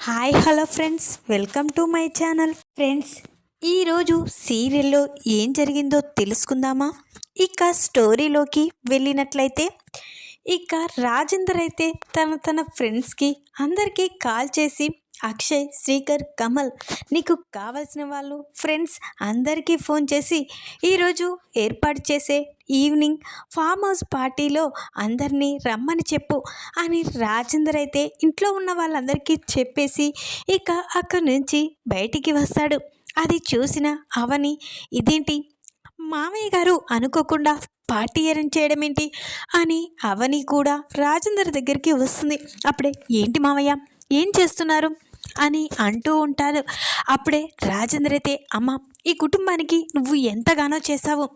Hi hello friends, welcome to my channel. Friends, ఈరోజు సీరియల్లో ఏం జరిగిందో తెలుసుకుందామా? ఇక స్టోరీలోకి వెళ్ళినట్లయితే ఇక రాజేందర్ అయితే తన ఫ్రెండ్స్కి అందరికీ కాల్ చేసి అక్షయ్, శ్రీకర్, కమల్ నీకు కావాల్సిన వాళ్ళు ఫ్రెండ్స్ అందరికీ ఫోన్ చేసి ఈరోజు ఏర్పాటు చేసే ఈవినింగ్ ఫామ్ హౌస్ పార్టీలో అందరినీ రమ్మని చెప్పు అని రాజేందర్ అయితే ఇంట్లో ఉన్న వాళ్ళందరికీ చెప్పేసి ఇక అక్కడి నుంచి బయటికి వస్తాడు. అది చూసిన అవని, ఇదేంటి మామయ్య గారు అనుకోకుండా పార్టీ అరేంజ్ చేయడం ఏంటి అని అవని కూడా రాజేందర్ దగ్గరికి వస్తుంది. అప్పుడే ఏంటి మామయ్య, ఏం చేస్తున్నారు అని అంటూ ఉంటారు. అప్పుడే రాజేందర్ అయితే అమ్మ, ఈ కుటుంబానికి నువ్వు ఎంతగానో చేశావు.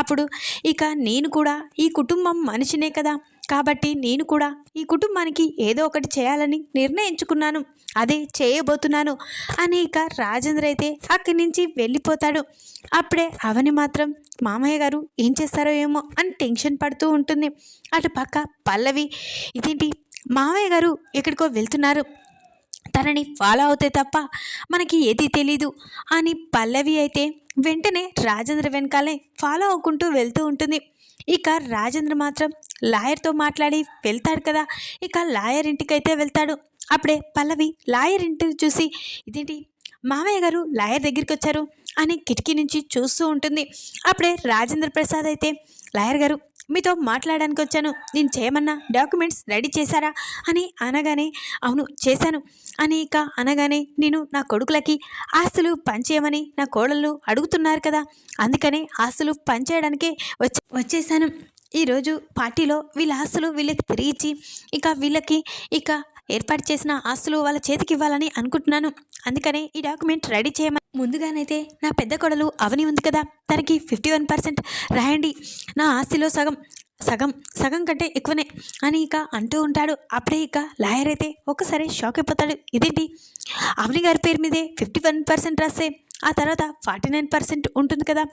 అప్పుడు ఇక నేను కూడా ఈ కుటుంబం మనిషినే కదా, కాబట్టి నేను కూడా ఈ కుటుంబానికి ఏదో ఒకటి చేయాలని నిర్ణయించుకున్నాను, అదే చేయబోతున్నాను అని ఇక రాజేంద్ర అయితే అక్కడి నుంచి వెళ్ళిపోతాడు. అప్పుడే అవని మాత్రం మామయ్య గారు ఏం చేస్తారో ఏమో అని టెన్షన్ పడుతూ ఉంటుంది. అటు పక్క పల్లవి, ఇదేంటి మామయ్య గారు ఎక్కడికో వెళ్తున్నారు, తనని ఫాలో అవుతే తప్ప మనకి ఏది తెలీదు అని పల్లవి అయితే వెంటనే రాజేంద్ర వెనకాలే ఫాలో అవ్వకుంటూ వెళ్తూ ఉంటుంది. ఇక రాజేంద్ర మాత్రం లాయర్తో మాట్లాడి వెళ్తాడు కదా, ఇక లాయర్ ఇంటికైతే వెళ్తాడు. అప్పుడే పల్లవి లాయర్ ఇంటిని చూసి ఇదేంటి మామయ్య గారు లాయర్ దగ్గరికి వచ్చారు అని కిటికీ నుంచి చూస్తూ ఉంటుంది. అప్పుడే రాజేంద్ర ప్రసాద్ అయితే లాయర్ గారు మీతో మాట్లాడడానికి వచ్చాను, నేను చేయమన్న డాక్యుమెంట్స్ రెడీ చేశారా అని అనగానే అవును చేశాను అని ఇక అనగానే నేను నా కొడుకులకి ఆస్తులు పంచేయమని నా కోడళ్ళు అడుగుతున్నారు కదా, అందుకనే ఆస్తులు పంచేయడానికే వచ్చేసాను. ఈరోజు పార్టీలో వీళ్ళ ఆస్తులు వీళ్ళకి తిరిగి ఇచ్చి ఇక వీళ్ళకి ఇక ఏర్పాటు చేసిన ఆస్తులు వాళ్ళ చేతికి ఇవ్వాలని అనుకుంటున్నాను, అందుకనే ఈ డాక్యుమెంట్ రెడీ చేయమని ముందుగానైతే నా పెద్ద కొడలు అవని ఉంది కదా, తనకి 51% రాయండి, నా ఆస్తిలో సగం సగం సగం కంటే ఎక్కువనే అని ఇక అంటూ ఉంటాడు. అప్పుడే ఇక లాయర్ అయితే ఒకసారి షాక్ అయిపోతాడు. ఇదేంటి అవని గారి పేరు మీదే 51% రాస్తే ఆ తర్వాత 49% ఉంటుంది కదా,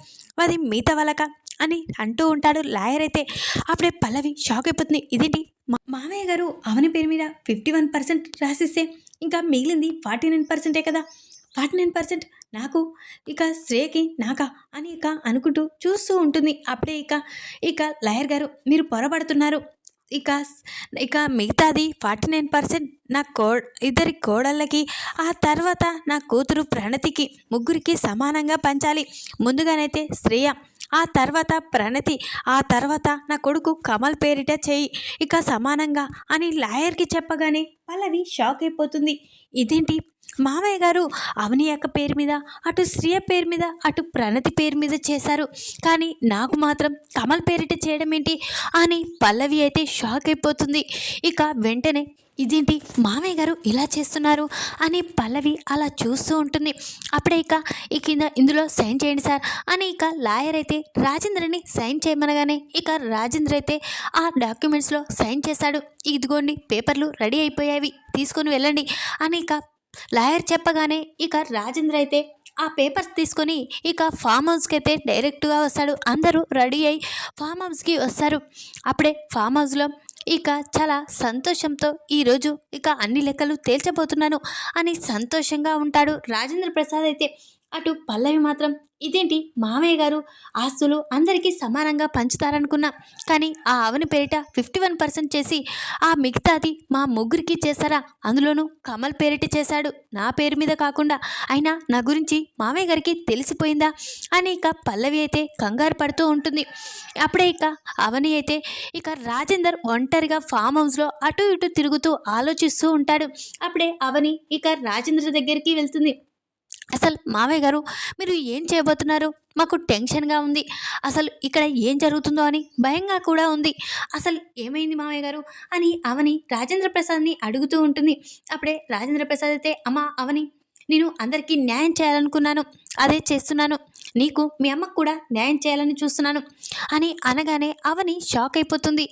అది మిగతా వాళ్ళక అని అంటూ ఉంటాడు లాయర్ అయితే. అప్పుడే పల్లవి షాక్ అయిపోతుంది. ఇదేంటి మామయ్య గారు అవని పేరు మీద 51% రాసిస్తే ఇంకా మిగిలింది 49%ఏ కదా, 49% నాకు ఇక శ్రేయకి నాకా అని ఇక అనుకుంటూ చూస్తూ ఉంటుంది. అప్పుడే ఇక లాయర్ గారు మీరు పొరపడుతున్నారు, ఇక ఇక మిగతాది 49% నా ఇద్దరి కోడళ్ళకి, ఆ తర్వాత నా కూతురు ప్రణతికి, ముగ్గురికి సమానంగా పంచాలి. ముందుగానైతే శ్రేయ, ఆ తర్వాత ప్రణతి, ఆ తర్వాత నా కొడుకు కమల్ పేరిట చేయి, ఇక సమానంగా అని లాయర్కి చెప్పగానే పల్లవి షాక్ అయిపోతుంది. ఇదేంటి మామయ్య గారు అవని అక్క పేరు మీద, అటు శ్రీయ పేరు మీద, అటు ప్రణతి పేరు మీద చేశారు, కానీ నాకు మాత్రం కమల్ పేరిట చేయడం ఏంటి అని పల్లవి అయితే షాక్ అయిపోతుంది. ఇక వెంటనే ఇదేంటి మామయ్య గారు ఇలా చేస్తున్నారు అని పల్లవి అలా చూస్తూ ఉంటుంది. అప్పుడే ఇక ఇందులో సైన్ చేయండి సార్ అని ఇక లాయర్ అయితే రాజేంద్రని సైన్ చేయమనగానే ఇక రాజేంద్ర అయితే ఆ డాక్యుమెంట్స్లో సైన్ చేశాడు. ఇదిగోండి పేపర్లు రెడీ అయిపోయావి, తీసుకొని వెళ్ళండి అని ఇక లాయర్ చెప్పగానే ఇక రాజేంద్ర అయితే ఆ పేపర్స్ తీసుకొని ఇక ఫామ్ హౌస్కి అయితే డైరెక్ట్గా వస్తాడు. అందరూ రెడీ అయి ఫామ్ హౌస్కి వస్తారు. అప్పుడే ఫామ్ హౌస్లో ఇక చాలా సంతోషంతో ఈరోజు ఇక అన్ని లెక్కలు తేల్చబోతున్నాను అని సంతోషంగా ఉంటాడు రాజేంద్ర ప్రసాద్ అయితే. అటు పల్లవి మాత్రం ఇదేంటి మామయ్య గారు ఆస్తులు అందరికీ సమానంగా పంచుతారనుకున్నా, కానీ ఆ అవని పేరిట 51% చేసి ఆ మిగతాది మా ముగ్గురికి చేశారా, అందులోనూ కమల్ పేరిట చేశాడు, నా పేరు మీద కాకుండా. అయినా నా గురించి మామయ్య గారికి తెలిసిపోయిందా అని ఇక పల్లవి అయితే కంగారు పడుతూ ఉంటుంది. అప్పుడే ఇక అవని అయితే ఇక రాజేందర్ ఒంటరిగా ఫామ్ హౌస్లో అటు ఇటు తిరుగుతూ ఆలోచిస్తూ ఉంటాడు. అప్పుడే అవని ఇక రాజేంద్ర దగ్గరికి వెళ్తుంది. అసలు మామయ్య గారు మీరు ఏం చేయబోతున్నారు, మాకు టెన్షన్గా ఉంది, అసలు ఇక్కడ ఏం జరుగుతుందో అని భయంగా కూడా ఉంది, అసలు ఏమైంది మామయ్య గారు అని అవని రాజేంద్ర ప్రసాద్ని అడుగుతూ ఉంటుంది. అప్పుడే రాజేంద్ర ప్రసాద్ అయితే అమ్మ అవని, నేను అందరికీ న్యాయం చేయాలనుకున్నాను, అదే చేస్తున్నాను. నీకు మీ అమ్మకు కూడా న్యాయం చేయాలని చూస్తున్నాను అని అనగానే అవని షాక్ అయిపోతుంది.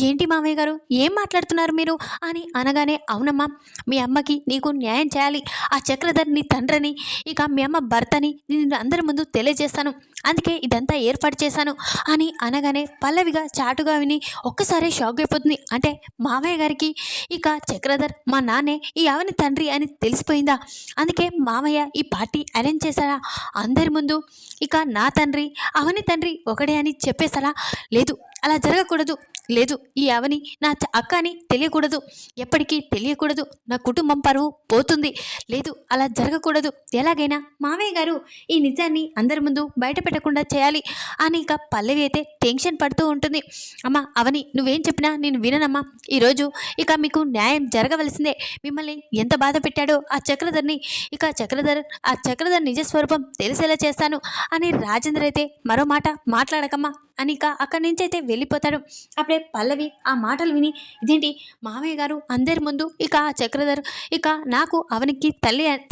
ఏంటి మామయ్య గారు, ఏం మాట్లాడుతున్నారు మీరు అని అనగానే, అవునమ్మా, మీ అమ్మకి నీకు న్యాయం చేయాలి. ఆ చక్రధర్ నీ తండ్రిని, ఇక మీ అమ్మ భర్తని నేను అందరి ముందు తెలియజేస్తాను. అందుకే ఇదంతా ఏర్పాటు చేశాను అని అనగానే పల్లవిగా చాటుగా విని ఒక్కసారి షాక్ అయిపోతుంది. అంటే మామయ్య గారికి ఇక చక్రధర్ మా నాన్నే ఈ అవని తండ్రి అని తెలిసిపోయిందా? అందుకే మామయ్య ఈ పార్టీ అరేంజ్ చేశాడా? అందరి ముందు ఇక నా తండ్రి అవని తండ్రి ఒకడే అని చెప్పేశాడా? లేదు, అలా జరగకూడదు. లేదు, ఈ అవని నా అక్క అని తెలియకూడదు, ఎప్పటికీ తెలియకూడదు. నా కుటుంబం పరువు పోతుంది. లేదు, అలా జరగకూడదు. ఎలాగైనా మామయ్య గారు ఈ నిజాన్ని అందరి ముందు బయట పెట్టకుండా చేయాలి అని ఇక పల్లవి అయితే టెన్షన్ పడుతూ ఉంటుంది. అమ్మ అవని, నువ్వేం చెప్పినా నేను విననమ్మా. ఈరోజు ఇక మీకు న్యాయం జరగవలసిందే. మిమ్మల్ని ఎంత బాధ పెట్టాడో ఆ చక్రధర్ని, ఇక ఆ చక్రధర్ నిజస్వరూపం తెలిసేలా చేస్తాను అని రాజేంద్ర అయితే మరో మాట మాట్లాడకమ్మా అని ఇక అక్కడి నుంచి అయితే వెళ్ళిపోతాడు. అప్పుడే పల్లవి ఆ మాటలు విని, ఇదేంటి మామయ్య గారు అందరి ముందు ఇక ఆ చక్రధర్ ఇక నాకు అవనికి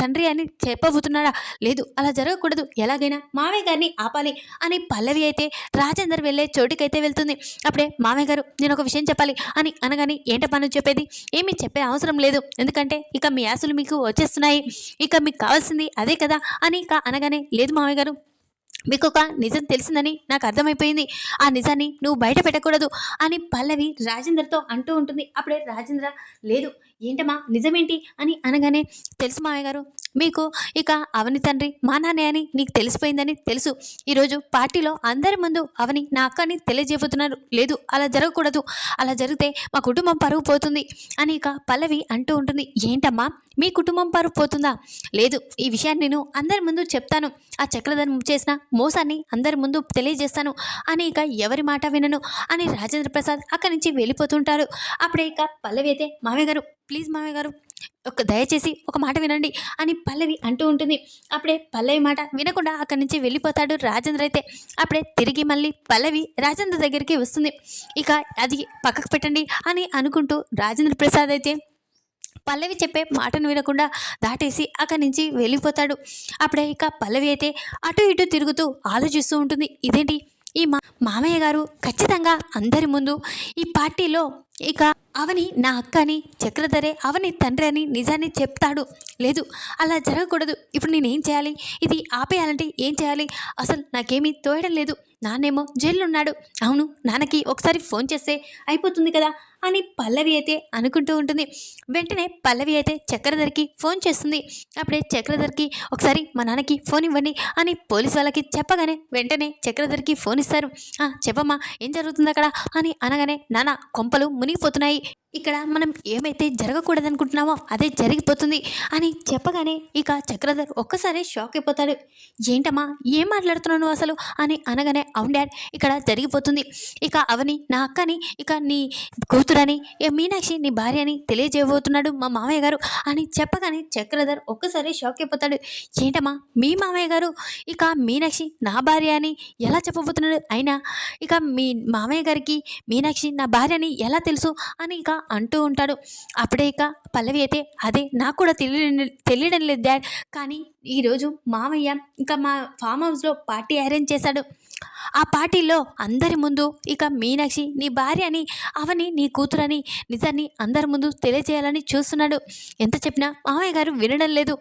తండ్రి అని చెప్పబోతున్నాడా? లేదు, అలా జరగకూడదు. ఎలాగైనా మామయ్య గారిని ఆపాలి అని పల్లవి అయితే రాజేందర్ వెళ్ళే చోటుకైతే వెళ్తుంది. అప్పుడే మామయ్య గారు, నేను ఒక విషయం చెప్పాలి అని అనగానే, ఏంటప్పా నువ్వు చెప్పేది? ఏమీ చెప్పే అవసరం లేదు, ఎందుకంటే ఇక మీ ఆశలు మీకు వచ్చేస్తున్నాయి, ఇక మీకు కావాల్సింది అదే కదా అని ఇక అనగానే, లేదు మామయ్య గారు, మీకు ఒక నిజం తెలిసిందని నాకు అర్థమైపోయింది. ఆ నిజాన్ని నువ్వు బయట పెట్టకూడదు అని పల్లవి రాజేంద్రతో అంటూ ఉంటుంది. అప్పుడే రాజేంద్ర, లేదు, ఏంటమ్మా నిజమేంటి అని అనగానే, తెలుసు మామయ్య గారు, మీకు ఇక అవని తండ్రి మా నాన్నే అని నీకు తెలిసిపోయిందని తెలుసు. ఈరోజు పార్టీలో అందరి ముందు అవని నా అక్కని తెలియజేయబోతున్నారు. లేదు, అలా జరగకూడదు. అలా జరిగితే మా కుటుంబం పరువు పోతుంది అని ఇక పల్లవి అంటూ ఉంటుంది. ఏంటమ్మా, మీ కుటుంబం పరువు పోతుందా? లేదు, ఈ విషయాన్ని నేను అందరి ముందు చెప్తాను. ఆ చక్రధర్ చేసిన మోసాన్ని అందరి ముందు తెలియజేస్తాను అని ఇక ఎవరి మాట వినను అని రాజేంద్ర ప్రసాద్ అక్కడి నుంచి వెళ్ళిపోతుంటారు. అప్పుడే ఇక పల్లవి అయితే, మామయ్య గారు, ప్లీజ్ మామయ్య గారు, దయచేసి ఒక మాట వినండి అని పల్లవి అంటూ ఉంటుంది. అప్పుడే పల్లవి మాట వినకుండా అక్కడి నుంచి వెళ్ళిపోతాడు రాజేంద్ర అయితే. అప్పుడే తిరిగి మళ్ళీ పల్లవి రాజేంద్ర దగ్గరికి వస్తుంది. ఇక అది పక్కకు పెట్టండి అని అనుకుంటూ రాజేంద్ర ప్రసాద్ అయితే పల్లవి చెప్పే మాటను వినకుండా దాటేసి అక్కడి నుంచి వెళ్ళిపోతాడు. అప్పుడే ఇక పల్లవి అయితే అటు ఇటు తిరుగుతూ ఆలోచిస్తూ ఉంటుంది. ఇదేంటి, ఈ మామయ్య గారు ఖచ్చితంగా అందరి ముందు ఈ పార్టీలో ఇక అవని నా అక్క అని, చక్రధరే అవని తండ్రి అని నిజాన్ని చెప్తాడు. లేదు, అలా జరగకూడదు. ఇప్పుడు నేనేం చేయాలి? ఇది ఆపేయాలంటే ఏం చేయాలి? అసలు నాకేమీ తోయడం లేదు. నాన్నేమో జైల్లో ఉన్నాడు. అవును, నాన్నకి ఒకసారి ఫోన్ చేస్తే అయిపోతుంది కదా అని పల్లవి అయితే అనుకుంటూ ఉంటుంది. వెంటనే పల్లవి అయితే చక్రధర్కి ఫోన్ చేస్తుంది. అప్పుడే చక్రధర్కి, ఒకసారి మా నాన్నకి ఫోన్ ఇవ్వండి అని పోలీస్ వాళ్ళకి చెప్పగానే వెంటనే చక్రధర్కి ఫోన్ ఇస్తారు. చెప్పమ్మా, ఏం జరుగుతుంది అక్కడ అని అనగానే, నాన్న కొంపలు మునిగిపోతున్నాయి, ఇక్కడ మనం ఏమైతే జరగకూడదనుకుంటున్నామో అదే జరిగిపోతుంది అని చెప్పగానే ఇక చక్రధర్ ఒక్కసారి షాక్ అయిపోతాడు. ఏంటమ్మా, ఏం మాట్లాడుతున్నాను అసలు అని అనగానే, అవును డాడ్, ఇక్కడ జరిగిపోతుంది. ఇక అవని నా అక్కని, ఇక నీ కూతురని, మీనాక్షి నీ భార్య అని తెలియజేయబోతున్నాడు మా మామయ్య గారు అని చెప్పగానే చక్రధర్ ఒక్కసారి షాక్ అయిపోతాడు. ఏంటమ్మా, మీ మామయ్య గారు ఇక మీనాక్షి నా భార్య అని ఎలా చెప్పబోతున్నాడు? అయినా ఇక మీ మామయ్య గారికి మీనాక్షి నా భార్య అని ఎలా తెలుసు అని ఇక అంటూ ఉంటాడు. అప్పుడే ఇక పల్లవి అయితే, అదే నాకు కూడా తెలియడం లేదు డాడ్, కానీ ఈరోజు మామయ్య ఇంకా మా ఫామ్ హౌస్లో పార్టీ అరేంజ్ చేశాడు. ఆ పార్టీలో అందరి ముందు ఇక మీనాక్షి నీ భార్య అని, అవని నీ కూతురని నిజాన్ని అందరి ముందు తెలియజేయాలని చూస్తున్నాడు. ఎంత చెప్పినా మామయ్య గారు వినడం లేదు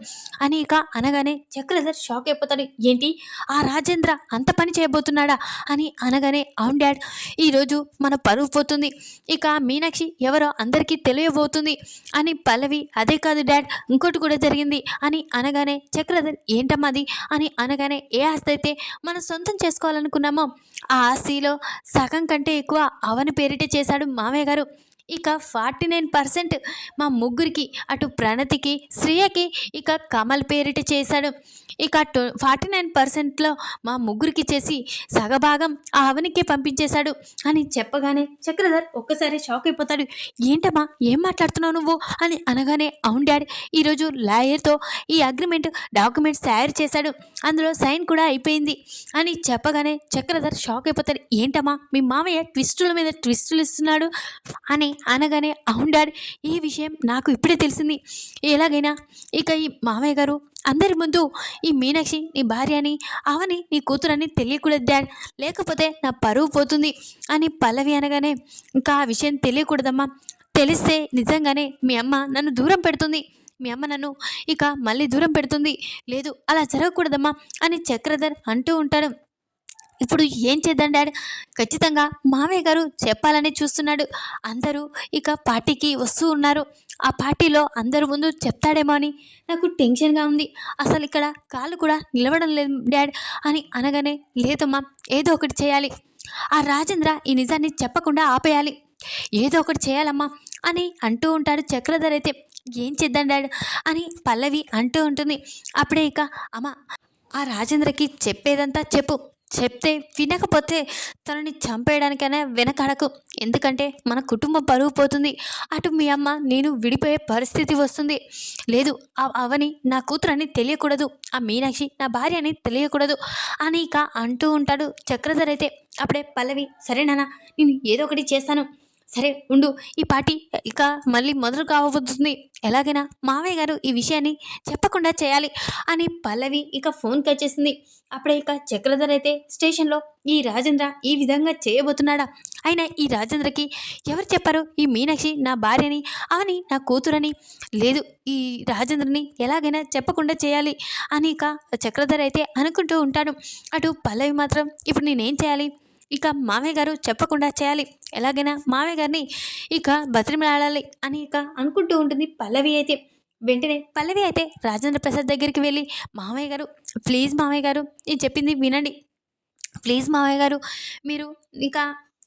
అని ఇక అనగానే చక్రధర్ షాక్ అయిపోతాడు. ఏంటి, ఆ రాజేంద్ర అంత పని చేయబోతున్నాడా అని అనగానే, అవును డాడ్, ఈరోజు మన పరువు పోతుంది, ఇక మీనాక్షి ఎవరో అందరికీ తెలియబోతుంది అని పల్లవి, అదే కాదు డాడ్, ఇంకోటి కూడా జరిగింది అని అనగానే చక్రధర్, ఏంటమ్మది అని అనగానే, ఏ ఆస్తి అయితే మనం సొంతం చేసుకోవాలనుకున్నామో ఆ ఆస్తిలో సగం కంటే ఎక్కువ అవని పేరిట చేశాడు మామయ్య గారు. ఇక 49% మా ముగ్గురికి, అటు ప్రణతికి, శ్రియకి, ఇక కమల్ పేరిట చేశాడు. ఇక 49%లో మా ముగ్గురికి చేసి సగభాగం ఆ అవనికే పంపించేశాడు అని చెప్పగానే చక్రధర్ ఒక్కసారి షాక్ అయిపోతాడు. ఏంటమ్మా, ఏం మాట్లాడుతున్నావు నువ్వు అని అనగానే, అవును డాడీ, ఈరోజు లాయర్తో ఈ అగ్రిమెంట్ డాక్యుమెంట్స్ తయారు చేశాడు, అందులో సైన్ కూడా అయిపోయింది అని చెప్పగానే చక్రధర్ షాక్ అయిపోతాడు. ఏంటమ్మా, మీ మామయ్య ట్విస్టుల మీద ట్విస్టులు ఇస్తున్నాడు అని అనగానే అవును డాడ్, ఈ విషయం నాకు ఇప్పుడే తెలిసింది. ఎలాగైనా ఇక ఈ మామయ్య గారు అందరి ముందు ఈ మీనాక్షి నీ భార్య అని, అవని నీ కూతురని తెలియకూడదు డాడ్, లేకపోతే నా పరువు పోతుంది అని పల్లవి అనగానే ఇంకా ఆ విషయం తెలియకూడదమ్మా, తెలిస్తే నిజంగానే మీ అమ్మ నన్ను దూరం పెడుతుంది, మీ అమ్మ నన్ను ఇక మళ్ళీ దూరం పెడుతుంది, లేదు అలా జరగకూడదమ్మా అని చక్రధర్ అంటూ ఉంటాడు. ఇప్పుడు ఏం చేద్దాం డాడ్, ఖచ్చితంగా మామయ్య గారు చెప్పాలని చూస్తున్నాడు, అందరూ ఇక పార్టీకి వస్తూ ఉన్నారు, ఆ పార్టీలో అందరి ముందు చెప్తాడేమో అని నాకు టెన్షన్గా ఉంది, అసలు ఇక్కడ కాళ్ళు కూడా నిలవడం లేదు డాడ్ అని అనగానే లేదమ్మా, ఏదో ఒకటి చేయాలి, ఆ రాజేంద్ర ఈ నిజాన్ని చెప్పకుండా ఆపేయాలి, ఏదో ఒకటి చేయాలమ్మా అని అంటూ ఉంటాడు చక్రధర్. అయితే ఏం చేద్దాం డాడ్ అని పల్లవి అంటూ ఉంటుంది. అప్పుడే ఇక అమ్మ ఆ రాజేంద్రకి చెప్పేదంతా చెప్పు, చెప్తే వినకపోతే తనని చంపేయడానికైనా వెనకాడకు, ఎందుకంటే మన కుటుంబం పరువు పోతుంది, అటు మీ అమ్మ నేను విడిపోయే పరిస్థితి వస్తుంది, లేదు అవని నా కూతురని తెలియకూడదు, ఆ మీనాక్షి నా భార్య అని తెలియకూడదు అని ఇక అంటూ ఉంటాడు చక్రధర్. అయితే అప్పుడే పల్లవి సరేనా నేను ఏదో ఒకటి చేస్తాను, సరే ఉండు, ఈ పార్టీ ఇక మళ్ళీ మొదలు కాబోతుంది, ఎలాగైనా మామయ్య గారు ఈ విషయాన్ని చెప్పకుండా చేయాలి అని పల్లవి ఇక ఫోన్ కట్ చేసింది. అప్పుడే ఇక చక్రధర్ అయితే స్టేషన్లో ఈ రాజేంద్ర ఈ విధంగా చేయబోతున్నాడా, అయినా ఈ రాజేంద్రకి ఎవరు చెప్పారు ఈ మీనాక్షి నా భార్యని, అవని నా కూతురని, లేదు ఈ రాజేంద్రని ఎలాగైనా చెప్పకుండా చేయాలి అని ఇక చక్రధర్ అయితే అనుకుంటూ ఉంటాడు. అటు పల్లవి మాత్రం ఇప్పుడు నేనేం చేయాలి, ఇక మామయ్య గారు చెప్పకుండా చేయాలి, ఎలాగైనా మామయ్య గారిని ఇక బతిమలాడాలి అని ఇక అనుకుంటూ ఉంటుంది పల్లవి. అయితే వెంటనే పల్లవి అయితే రాజేంద్ర ప్రసాద్ దగ్గరికి వెళ్ళి మామయ్య గారు ప్లీజ్ మామయ్య గారు నేను చెప్పింది వినండి, ప్లీజ్ మామయ్య గారు మీరు ఇక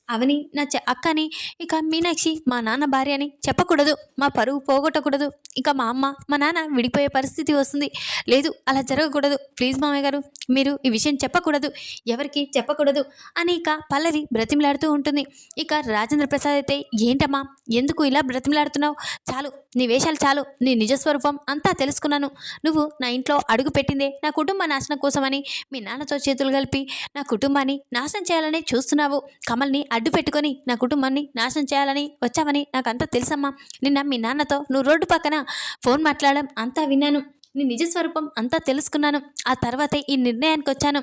అవని నా అక్కని ఇక మీనాక్షి మా నాన్న భార్య అని చెప్పకూడదు, మా పరువు పోగొట్టకూడదు, ఇక మా అమ్మ మా నాన్న విడిపోయే పరిస్థితి వస్తుంది, లేదు అలా జరగకూడదు, ప్లీజ్ మామయ్య గారు మీరు ఈ విషయం చెప్పకూడదు, ఎవరికి చెప్పకూడదు అని ఇక పల్లవి బ్రతిమలాడుతూ ఉంటుంది. ఇక రాజేంద్ర ప్రసాద్ అయితే ఏంటమ్మా ఎందుకు ఇలా బ్రతిమలాడుతున్నావు, చాలు నీ వేషాలు చాలు, నీ నిజస్వరూపం అంతా తెలుసుకున్నాను, నువ్వు నా ఇంట్లో అడుగు పెట్టిందే నా కుటుంబ నాశనం కోసమని మీ నాన్నతో చేతులు కలిపి నా కుటుంబాన్ని నాశనం చేయాలని చూస్తున్నావు, కమల్ని అడ్డు పెట్టుకొని నా కుటుంబాన్ని నాశనం చేయాలని వచ్చావని నాకంతా తెలుసమ్మా, నిన్న మీ నాన్నతో నువ్వు రోడ్డు పక్కన ఫోన్ మాట్లాడడం అంతా విన్నాను, నీ నిజస్వరూపం అంతా తెలుసుకున్నాను, ఆ తర్వాతే ఈ నిర్ణయానికి వచ్చాను,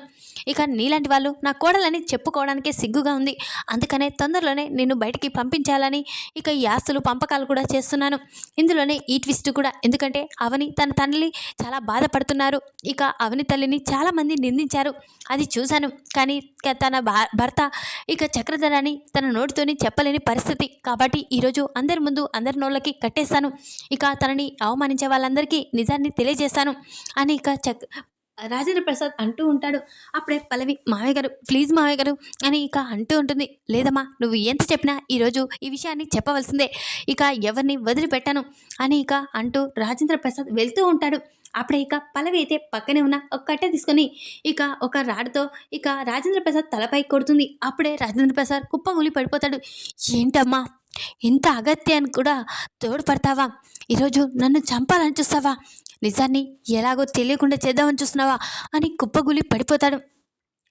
ఇక నీలాంటి వాళ్ళు నా కోడలని చెప్పుకోవడానికే సిగ్గుగా ఉంది, అందుకనే తొందరలోనే నిన్ను బయటికి పంపించాలని ఇక ఈ ఆస్తులు పంపకాలు కూడా చేస్తున్నాను, ఇందులోనే ఈ ట్విస్ట్ కూడా, ఎందుకంటే అవని తన తండ్రి చాలా బాధపడుతున్నారు, ఇక అవని తల్లిని చాలామంది నిందించారు అది చూశాను, కానీ తన భర్త ఇక చక్రధరాన్ని తన నోటితోని చెప్పలేని పరిస్థితి, కాబట్టి ఈరోజు అందరి ముందు అందరి నోళ్ళకి కట్టేస్తాను, ఇక తనని అవమానించే వాళ్ళందరికీ నిజాన్ని తెలియజేస్తాను అని ఇక రాజేంద్ర ప్రసాద్ అంటూ ఉంటాడు. అప్పుడే పల్లవి మావయ్య గారు ప్లీజ్ మావయ్య గారు అని ఇక అంటూ ఉంటుంది. లేదమ్మా నువ్వు ఎంత చెప్పినా ఈరోజు ఈ విషయాన్ని చెప్పవలసిందే, ఇక ఎవరిని వదిలిపెట్టాను అని ఇక అంటూ రాజేంద్ర ప్రసాద్ వెళ్తూ ఉంటాడు. అప్పుడే ఇక పల్లవి అయితే పక్కనే ఉన్న ఒక కట్టె తీసుకొని ఇక ఒక రాడ్తో ఇక రాజేంద్ర ప్రసాద్ తలపై కొడుతుంది. అప్పుడే రాజేంద్ర ప్రసాద్ కుప్పగూలి పడిపోతాడు. ఏంటమ్మా ఇంత అగత్యాన్ని కూడా తోడ్పడతావా, ఈరోజు నన్ను చంపాలని చూస్తావా, నిజాన్ని ఎలాగో తెలియకుండా చేద్దామని చూస్తున్నావా అని కుప్పగూలి పడిపోతాడు.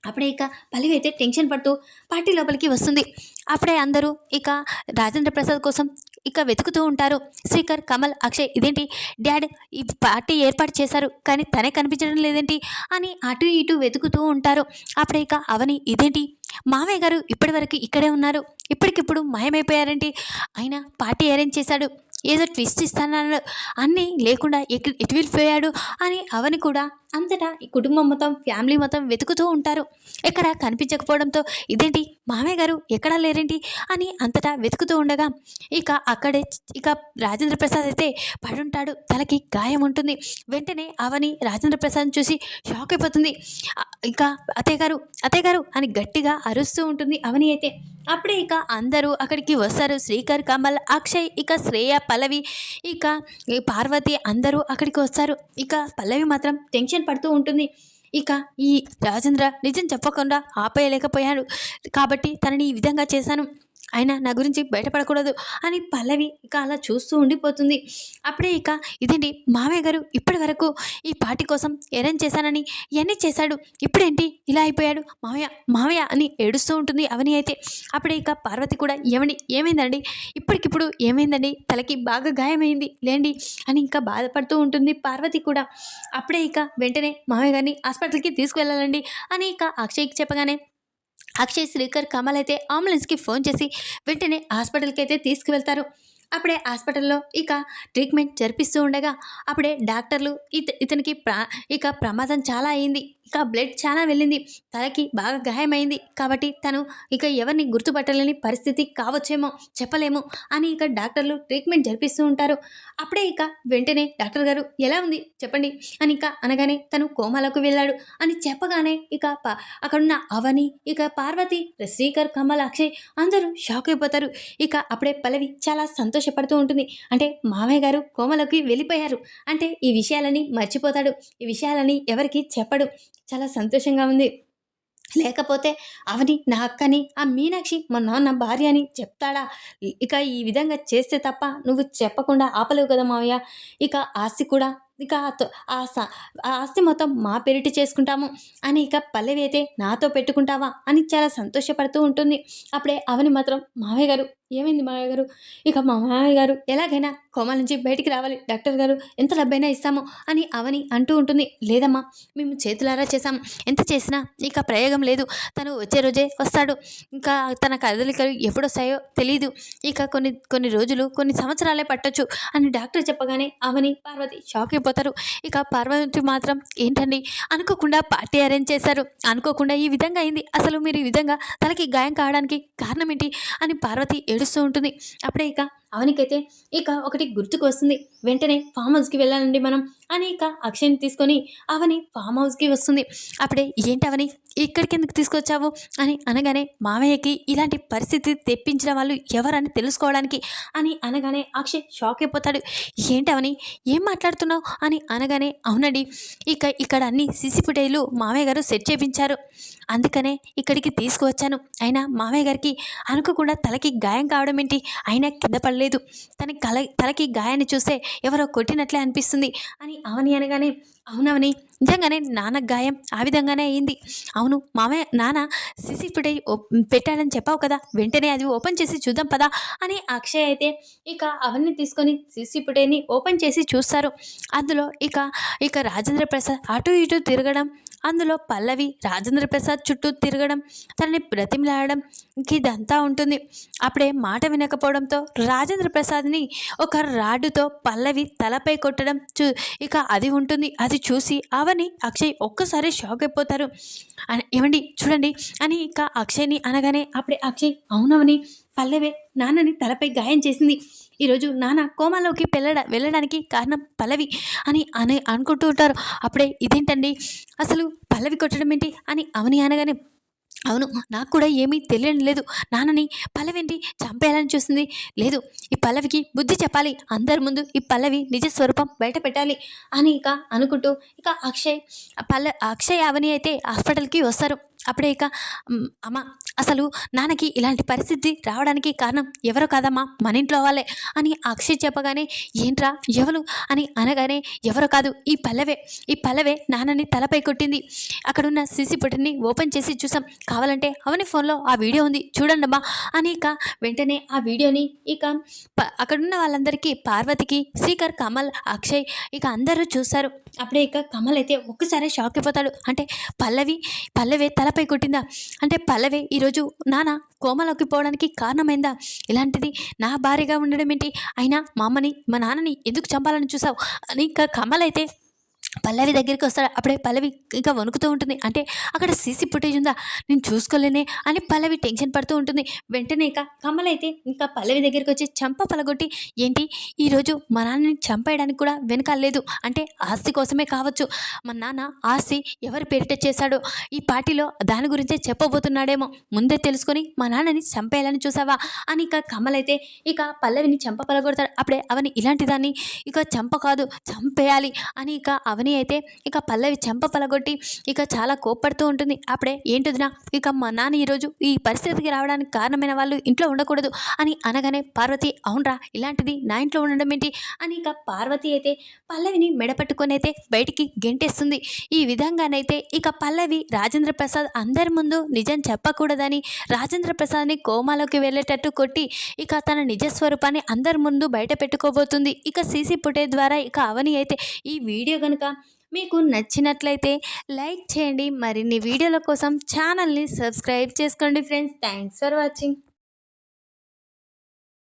అప్పుడే ఇక పల్లవి అయితే టెన్షన్ పడుతూ పార్టీ లోపలికి వస్తుంది. అప్పుడే అందరూ ఇక రాజేంద్ర ప్రసాద్ కోసం ఇక వెతుకుతూ ఉంటారు. శ్రీకర్, కమల్, అక్షయ్ ఇదేంటి డాడ్ ఈ పార్టీ ఏర్పాటు చేశారు కానీ తనే కనిపించడం లేదేంటి అని అటు ఇటు వెతుకుతూ ఉంటారు. అప్పుడే ఇక అవని ఇదేంటి మామయ్య గారు ఇప్పటి వరకు ఇక్కడే ఉన్నారు, ఇప్పటికిప్పుడు మాయమైపోయారేంటి, అయినా పార్టీ అరేంజ్ చేశాడు, ఏదో ట్విస్ట్ ఇస్తానన్నాడు, అన్నీ లేకుండా ఎటు వెళ్ళిపోయాడు అని అవని కూడా అంతటా ఈ కుటుంబం మొత్తం ఫ్యామిలీ మొత్తం వెతుకుతూ ఉంటారు. ఎక్కడ కనిపించకపోవడంతో ఇదేంటి మామయ్య గారు ఎక్కడా లేరేంటి అని అంతటా వెతుకుతూ ఉండగా ఇక అక్కడే ఇక రాజేంద్ర ప్రసాద్ అయితే పడుంటాడు, తలకి గాయం ఉంటుంది. వెంటనే అవని రాజేంద్ర ప్రసాద్ చూసి షాక్ అయిపోతుంది. ఇక అత్తయ్య గారు అని గట్టిగా అరుస్తూ ఉంటుంది అవని అయితే. అప్పుడే ఇక అందరూ అక్కడికి వస్తారు. శ్రీకర్, కమల్, అక్షయ్, ఇక శ్రేయ, పల్లవి, ఇక పార్వతి అందరూ అక్కడికి వస్తారు. ఇక పల్లవి మాత్రం టెన్షన్ పడుతూ ఉంటుంది. ఇక ఈ రాజేంద్ర నిజం చెప్పకుండా ఆపేయలేకపోయాడు కాబట్టి తనని ఈ విధంగా చేశాను, ఆయన నా గురించి బయటపడకూడదు అని పల్లవి ఇక అలా చూస్తూ ఉండిపోతుంది. అప్పుడే ఇక ఇదేంటి మామయ్య గారు ఇప్పటి వరకు ఈ పార్టీ కోసం అరేంజ్ చేశానని ఇవన్నీ చేశాడు, ఇప్పుడేంటి ఇలా అయిపోయాడు మామయ్య మామయ్య అని ఏడుస్తూ ఉంటుంది అవని అయితే. అప్పుడే ఇక పార్వతి కూడా ఏమైందండి ఇప్పటికిప్పుడు ఏమైందండి, తలకి బాగా గాయమైంది లేండి అని ఇంకా బాధపడుతూ ఉంటుంది పార్వతి కూడా. అప్పుడే ఇక వెంటనే మామయ్య గారిని హాస్పిటల్కి తీసుకువెళ్ళాలండి అని ఇక అక్షయ్కి చెప్పగానే అక్షయ్, శ్రీకర్, కమల్ అయితే అంబులెన్స్కి ఫోన్ చేసి వెంటనే హాస్పిటల్కి అయితే తీసుకువెళ్తారు. అప్పుడే హాస్పిటల్లో ఇక ట్రీట్మెంట్ జరిపిస్తూ ఉండగా అప్పుడే డాక్టర్లు ఇతనికి ఇక ప్రమాదం చాలా అయింది, ఇక బ్లడ్ చాలా వెళ్ళింది, తలకి బాగా గాయమైంది కాబట్టి తను ఇక ఎవరిని గుర్తుపట్టలేని పరిస్థితి కావచ్చేమో చెప్పలేము అని ఇక డాక్టర్లు ట్రీట్మెంట్ జరిపిస్తూ ఉంటారు. అప్పుడే ఇక వెంటనే డాక్టర్ గారు ఎలా ఉంది చెప్పండి అని ఇక అనగానే తను కోమాలోకి వెళ్ళాడు అని చెప్పగానే ఇక అక్కడున్న అవని, ఇక పార్వతి, శ్రీకర్, కమల్, అక్షయ్ అందరూ షాక్ అయిపోతారు. ఇక అప్పుడే పల్లవి చాలా సంతోషపడుతూ ఉంటుంది. అంటే మామయ్య గారు కోమలోకి వెళ్ళిపోయారు అంటే ఈ విషయాలని మర్చిపోతాడు, ఈ విషయాలని ఎవరికి చెప్పడు, చాలా సంతోషంగా ఉంది. లేకపోతే అవని నా అక్కని, ఆ మీనాక్షి మా నాన్న భార్య అని చెప్తాడా? ఇక ఈ విధంగా చేస్తే తప్ప నువ్వు చెప్పకుండా ఆపలేవు కదా మావయ్య. ఇక ఆస్తి కూడా ఇక ఆ ఆస్తి మొత్తం మా పేరిటి చేసుకుంటాము అని ఇక పల్లవి అయితే నాతో పెట్టుకుంటావా అని చాలా సంతోషపడుతూ ఉంటుంది. అప్పుడే అవని మాత్రం మావయ్య గారు ఏమైంది మావయ్య గారు, ఇక మా మావయ్య గారు ఎలాగైనా కోమల నుంచి బయటికి రావాలి, డాక్టర్ గారు ఎంత డబ్బైనా ఇస్తాము అని అవని అంటూ ఉంటుంది. లేదమ్మా మేము చేతులారా చేసాం, ఎంత చేసినా ఇక ప్రయోగం లేదు, తను వచ్చే రోజే వస్తాడు, ఇంకా తన కదలికలు ఎప్పుడు వస్తాయో తెలీదు, ఇక కొన్ని రోజులు కొన్ని సంవత్సరాలే పట్టొచ్చు అని డాక్టర్ చెప్పగానే అవని, పార్వతి షాక్ అయిపోతారు. ఇక పార్వతి మాత్రం ఏంటండి అనుకోకుండా పార్టీ అరేంజ్ చేశారు, అనుకోకుండా ఈ విధంగా అయింది, అసలు మీరు ఈ విధంగా తలకి గాయం కావడానికి కారణం ఏంటి అని పార్వతి ఏడుస్తూ ఉంటుంది. అప్పుడే ఇక అవనికైతే ఇక ఒకటి గుర్తుకు వస్తుంది. వెంటనే ఫామ్ హౌస్కి వెళ్ళాలండి మనం అని ఇక అక్షయ్ని తీసుకొని అవని ఫామ్ హౌస్కి వస్తుంది. అప్పుడే ఏంటవని ఇక్కడికి ఎందుకు తీసుకొచ్చావు అని అనగానే మామయ్యకి ఇలాంటి పరిస్థితి తెప్పించిన వాళ్ళు ఎవరని తెలుసుకోవడానికి అని అనగానే అక్షయ్ షాక్ అయిపోతాడు. ఏంటవని ఏం మాట్లాడుతున్నావు అని అనగానే అవునండి ఇక్కడ అన్ని సీసీ ఫుటేజ్లు మామయ్య గారు సెట్ చేయించారు, అందుకనే ఇక్కడికి తీసుకువచ్చాను. అయినా మామయ్య గారికి అనుకోకుండా తలకి గాయం కావడం ఏంటి, అయినా కింద పడలేదు, తన తలకి గాయాన్ని చూస్తే ఎవరో కొట్టినట్లే అనిపిస్తుంది అని అవని అనగానే అవునవని నిజంగానే నాన్న గాయం ఆ విధంగానే అయింది, అవును మామయ్య నాన్న సీసీ ఫుటేజ్ పెట్టాడని చెప్పావు కదా, వెంటనే అది ఓపెన్ చేసి చూద్దాం పదా అని అక్షయ్ అయితే ఇక అవన్నీ తీసుకొని సీసీ ఫుటేజ్ని ఓపెన్ చేసి చూస్తారు. అందులో ఇక రాజేంద్ర ప్రసాద్ అటు ఇటు తిరగడం, అందులో పల్లవి రాజేంద్ర ప్రసాద్ చుట్టూ తిరగడం, తనని బ్రతిమలాడడం ఇదంతా ఉంటుంది. అప్పుడే మాట వినకపోవడంతో రాజేంద్ర ప్రసాద్ని ఒక రాడ్డుతో పల్లవి తలపై కొట్టడం ఇక అది ఉంటుంది. అది చూసి అవని అక్షయ్ ఒక్కసారి షాక్ అయిపోతారు. ఏమండి చూడండి అని ఇక అక్షయ్ని అనగానే అప్పుడే అక్షయ్ అవునవని పల్లవి నాన్నని తలపై గాయం చేసింది, ఈరోజు నాన్న కోమాలోకి వెళ్ళడానికి కారణం పల్లవి అని అనుకుంటూ ఉంటారు. అప్పుడే ఇదేంటండి అసలు పల్లవి కొట్టడం ఏంటి అని అవని అనగానే అవును నాకు కూడా ఏమీ తెలియడం లేదు, నాన్నని పల్లవింటి చంపేయాలని చూస్తుంది, లేదు ఈ పల్లవికి బుద్ధి చెప్పాలి, అందరి ముందు ఈ పల్లవి నిజ స్వరూపం బయట పెట్టాలి అని ఇక అనుకుంటూ ఇక అక్షయ్ అవని అయితే హాస్పిటల్కి వస్తారు. అప్పుడే ఇక అమ్మ అసలు నాన్నకి ఇలాంటి పరిస్థితి రావడానికి కారణం ఎవరో కాదమ్మా మన ఇంట్లో వాళ్ళే అని అక్షయ్ చెప్పగానే ఏంట్రా ఎవరు అని అనగానే ఎవరో కాదు ఈ పల్లవే నాన్నని తలపై కొట్టింది, అక్కడున్న సీసీ ఫుటేజ్ని ఓపెన్ చేసి చూసాం, కావాలంటే అవని ఫోన్లో ఆ వీడియో ఉంది చూడండమ్మా అని ఇక వెంటనే ఆ వీడియోని ఇక అక్కడున్న వాళ్ళందరికీ పార్వతికి, శ్రీకర్, కమల్, అక్షయ్ ఇక అందరూ చూస్తారు. అప్పుడే ఇక కమల్ అయితే ఒక్కసారి షాక్ అయిపోతాడు. అంటే పల్లవే తలపై కొట్టిందా, అంటే పల్లవే ఈరోజు నాన్న కోమలోకి పోవడానికి కారణమైందా, ఇలాంటిది నా భార్యగా ఉండడం ఏంటి, అయినా మా నాన్నని ఎందుకు చంపాలని చూసావు అని ఇక కమల్ అయితే పల్లవి దగ్గరికి వస్తాడు. అప్పుడే పల్లవి ఇంకా వణుకుతూ ఉంటుంది. అంటే అక్కడ సీసీ ఫుటేజ్ ఉందా నేను చూసుకోలేనే అని పల్లవి టెన్షన్ పడుతూ ఉంటుంది. వెంటనే ఇక కమల్ అయితే ఇంకా పల్లవి దగ్గరికి వచ్చి చంప పలగొట్టి ఏంటి ఈరోజు మా నాన్నని చంపేయడానికి కూడా వెనకాలేదు, అంటే ఆస్తి కోసమే కావచ్చు, మా నాన్న ఆస్తి ఎవరి పేరిట చేశాడో ఈ పార్టీలో దాని గురించే చెప్పబోతున్నాడేమో, ముందే తెలుసుకొని మా నాన్నని చంపేయాలని చూసావా అని ఇక కమల్ అయితే ఇక పల్లవిని చంప పలగొడతాడు. అప్పుడే అవని ఇలాంటి దాన్ని ఇక చంప కాదు చంపేయాలి అని ఇక అవని అయితే ఇక పల్లవి చెంప పలగొట్టి ఇక చాలా కోప్పడుతూ ఉంటుంది. అప్పుడే ఏంటిదినా ఇక మా నాన్న ఈరోజు ఈ పరిస్థితికి రావడానికి కారణమైన వాళ్ళు ఇంట్లో ఉండకూడదు అని అనగానే పార్వతి అవునరా ఇలాంటిది నా ఇంట్లో ఉండడం ఏంటి అని ఇక పార్వతి అయితే పల్లవిని మెడపట్టుకొని అయితే బయటికి గెంటేస్తుంది. ఈ విధంగానైతే ఇక పల్లవి రాజేంద్ర ప్రసాద్ అందరి ముందు నిజం చెప్పకూడదని రాజేంద్ర ప్రసాద్ని కోమాలోకి వెళ్ళేటట్టు కొట్టి ఇక తన నిజ స్వరూపాన్ని అందరి ముందు బయట పెట్టుకోబోతుంది. ఇక సీసీ ఫుటేజ్ ద్వారా ఇక అవని అయితే ఈ వీడియో కనుక మీకు నచ్చినట్లయితే లైక్ చేయండి. మరిన్ని వీడియోల కోసం ఛానల్ని సబ్స్క్రైబ్ చేసుకోండి ఫ్రెండ్స్. Thanks for watching.